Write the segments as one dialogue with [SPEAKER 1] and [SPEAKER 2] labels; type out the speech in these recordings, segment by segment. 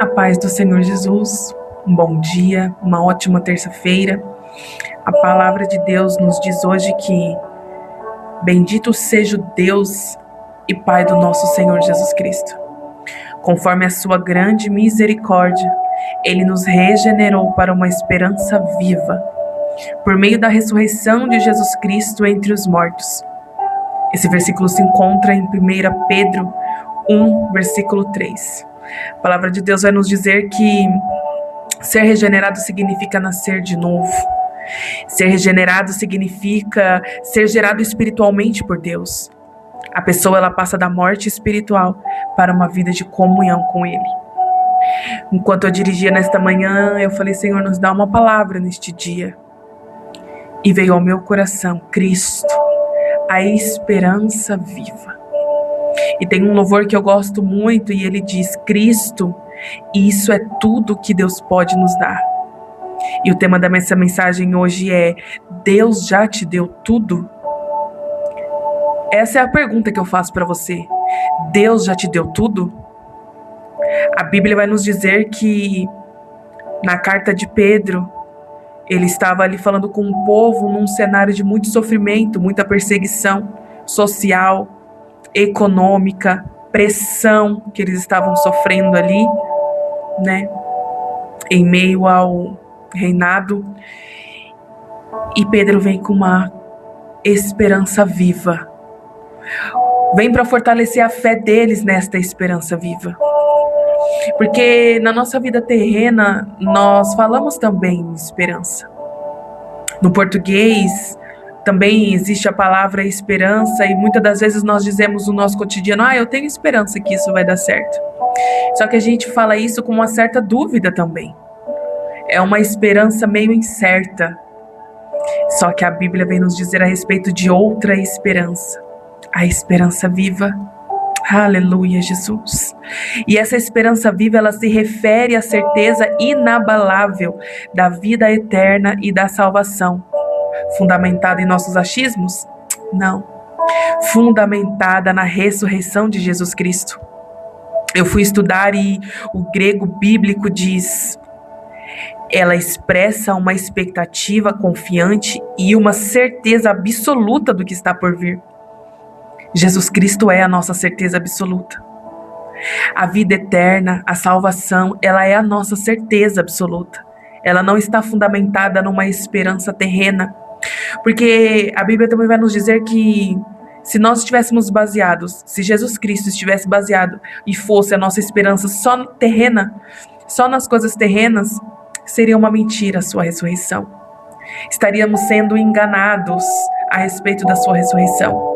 [SPEAKER 1] A paz do Senhor Jesus, um bom dia, uma ótima terça-feira. A palavra de Deus nos diz hoje que bendito seja o Deus e Pai do nosso Senhor Jesus Cristo. Conforme a sua grande misericórdia, Ele nos regenerou para uma esperança viva, por meio da ressurreição de Jesus Cristo entre os mortos. Esse versículo se encontra em 1 Pedro 1, versículo 3. A palavra de Deus vai nos dizer que ser regenerado significa nascer de novo. Ser regenerado significa ser gerado espiritualmente por Deus. A pessoa ela passa da morte espiritual para uma vida de comunhão com Ele. Enquanto eu dirigia nesta manhã, eu falei: Senhor, nos dá uma palavra neste dia. E veio ao meu coração: Cristo, a esperança viva. E tem um louvor que eu gosto muito e ele diz: Cristo, isso é tudo que Deus pode nos dar. E o tema dessa mensagem hoje é: Deus já te deu tudo? Essa é a pergunta que eu faço para você. Deus já te deu tudo? A Bíblia vai nos dizer que na carta de Pedro, ele estava ali falando com um povo num cenário de muito sofrimento, muita perseguição social, econômica, pressão que eles estavam sofrendo ali, né, em meio ao reinado. E Pedro vem com uma esperança viva. Vem para fortalecer a fé deles nesta esperança viva. Porque na nossa vida terrena, nós falamos também em esperança. No português, também existe a palavra esperança e muitas das vezes nós dizemos no nosso cotidiano: eu tenho esperança que isso vai dar certo. Só que a gente fala isso com uma certa dúvida também. É uma esperança meio incerta. Só que a Bíblia vem nos dizer a respeito de outra esperança. A esperança viva. Aleluia, Jesus. E essa esperança viva, ela se refere à certeza inabalável da vida eterna e da salvação. Fundamentada em nossos achismos? Não. Fundamentada na ressurreição de Jesus Cristo. Eu fui estudar e o grego bíblico diz: ela expressa uma expectativa confiante e uma certeza absoluta do que está por vir. Jesus Cristo é a nossa certeza absoluta. A vida eterna, a salvação, ela é a nossa certeza absoluta. Ela não está fundamentada numa esperança terrena. Porque a Bíblia também vai nos dizer que se nós estivéssemos baseados, se Jesus Cristo estivesse baseado e fosse a nossa esperança só terrena, só nas coisas terrenas, seria uma mentira a sua ressurreição. Estaríamos sendo enganados a respeito da sua ressurreição.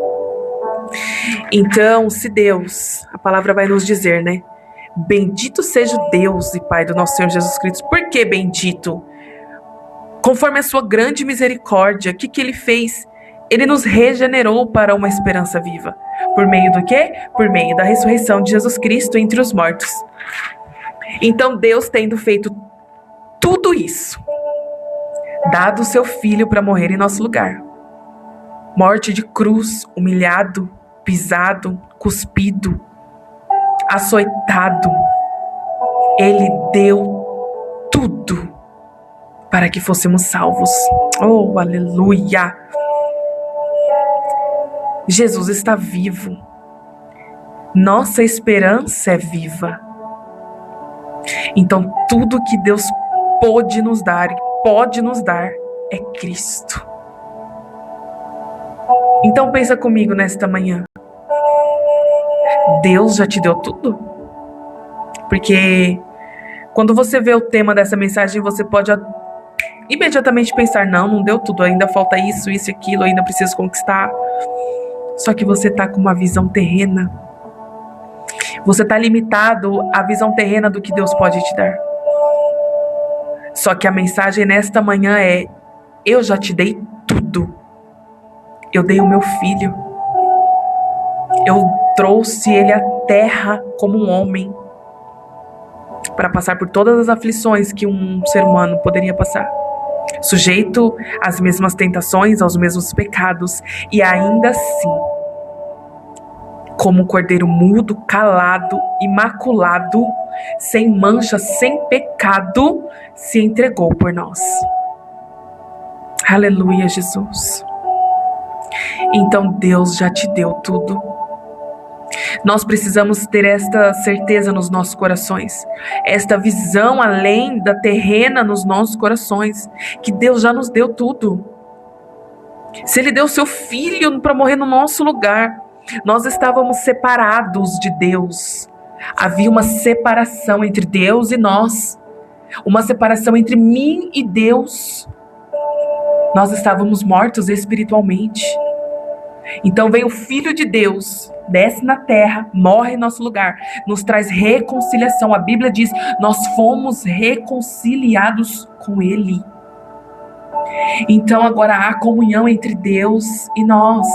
[SPEAKER 1] Então, se Deus, a palavra vai nos dizer, né? Bendito seja o Deus e Pai do nosso Senhor Jesus Cristo. Por que bendito? Conforme a sua grande misericórdia, o que Ele fez? Ele nos regenerou para uma esperança viva. Por meio do quê? Por meio da ressurreição de Jesus Cristo entre os mortos. Então, Deus, tendo feito tudo isso, dado o seu Filho para morrer em nosso lugar. Morte de cruz, humilhado, pisado, cuspido, açoitado. Ele deu tudo para que fôssemos salvos. Oh, aleluia! Jesus está vivo. Nossa esperança é viva. Então, tudo que Deus pode nos dar é Cristo. Então pensa comigo nesta manhã. Deus já te deu tudo? Porque quando você vê o tema dessa mensagem, você pode imediatamente pensar: não deu tudo, ainda falta isso e aquilo, ainda preciso conquistar. Só que você está com uma visão terrena. Você está limitado à visão terrena do que Deus pode te dar. Só que a mensagem nesta manhã é: eu já te dei tudo. Eu dei o meu filho. Eu trouxe ele à terra como um homem para passar por todas as aflições que um ser humano poderia passar. Sujeito às mesmas tentações, aos mesmos pecados. E ainda assim, como um cordeiro mudo, calado, imaculado, sem mancha, sem pecado, se entregou por nós. Aleluia, Jesus. Então Deus já te deu tudo. Nós precisamos ter esta certeza nos nossos corações, esta visão além da terrena nos nossos corações, que Deus já nos deu tudo. Se Ele deu seu Filho para morrer no nosso lugar, nós estávamos separados de Deus. Havia uma separação entre Deus e nós, uma separação entre mim e Deus. Nós estávamos mortos espiritualmente. Então vem o Filho de Deus, desce na terra, morre em nosso lugar, nos traz reconciliação. A Bíblia diz, nós fomos reconciliados com Ele. Então agora há comunhão entre Deus e nós.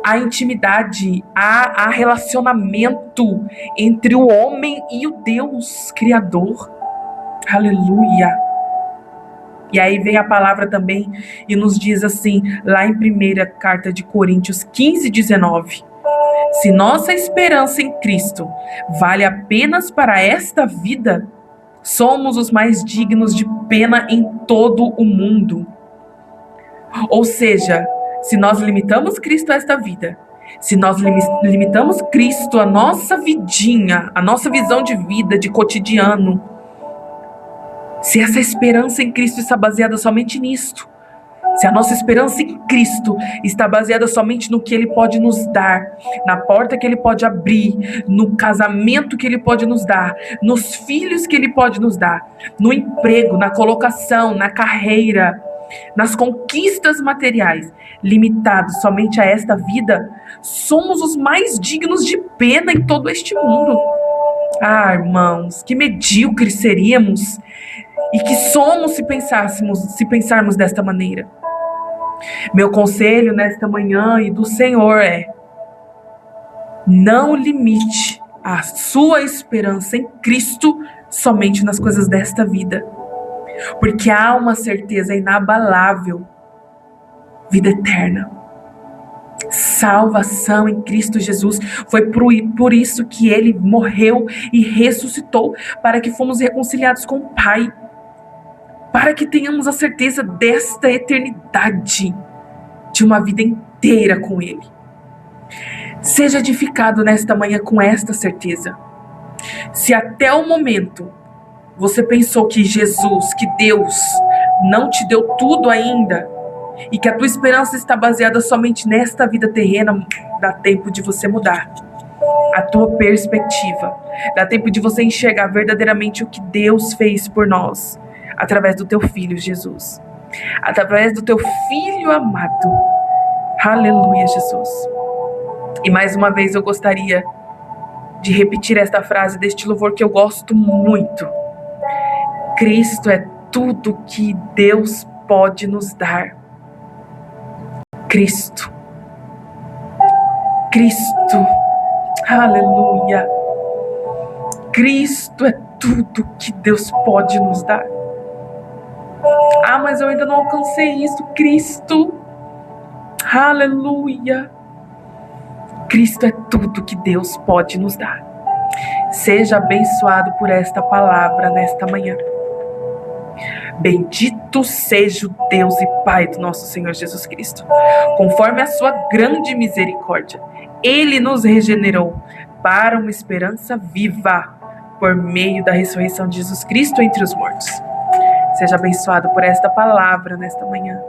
[SPEAKER 1] Há intimidade, há relacionamento entre o homem e o Deus Criador. Aleluia. E aí vem a palavra também e nos diz assim, lá em 1ª carta de Coríntios 15:19. Se nossa esperança em Cristo vale apenas para esta vida, somos os mais dignos de pena em todo o mundo. Ou seja, se nós limitamos Cristo a esta vida, se nós limitamos Cristo a nossa vidinha, a nossa visão de vida, de cotidiano, se essa esperança em Cristo está baseada somente nisto, se a nossa esperança em Cristo está baseada somente no que Ele pode nos dar, na porta que Ele pode abrir, no casamento que Ele pode nos dar, nos filhos que Ele pode nos dar, no emprego, na colocação, na carreira, nas conquistas materiais, limitados somente a esta vida, somos os mais dignos de pena em todo este mundo. Ah, irmãos, que medíocres seríamos e que somos se pensarmos desta maneira. Meu conselho nesta manhã e do Senhor é: não limite a sua esperança em Cristo somente nas coisas desta vida, porque há uma certeza inabalável, vida eterna, salvação em Cristo Jesus. Foi por isso que Ele morreu e ressuscitou, para que fomos reconciliados com o Pai, para que tenhamos a certeza desta eternidade, de uma vida inteira com Ele. Seja edificado nesta manhã com esta certeza. Se até o momento você pensou que Jesus, que Deus, não te deu tudo ainda, e que a tua esperança está baseada somente nesta vida terrena, dá tempo de você mudar a tua perspectiva. Dá tempo de você enxergar verdadeiramente o que Deus fez por nós, através do teu Filho Jesus, através do teu Filho amado. Aleluia, Jesus. E mais uma vez eu gostaria de repetir esta frase deste louvor que eu gosto muito. Cristo é tudo que Deus pode nos dar. Cristo. Cristo. Aleluia. Cristo é tudo que Deus pode nos dar. Ah, mas eu ainda não alcancei isso. Cristo. Aleluia. Cristo é tudo que Deus pode nos dar. Seja abençoado por esta palavra nesta manhã. Bendito seja o Deus e Pai do nosso Senhor Jesus Cristo. Conforme a sua grande misericórdia, Ele nos regenerou para uma esperança viva por meio da ressurreição de Jesus Cristo entre os mortos. Seja abençoado por esta palavra nesta manhã,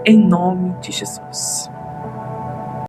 [SPEAKER 1] em nome de Jesus.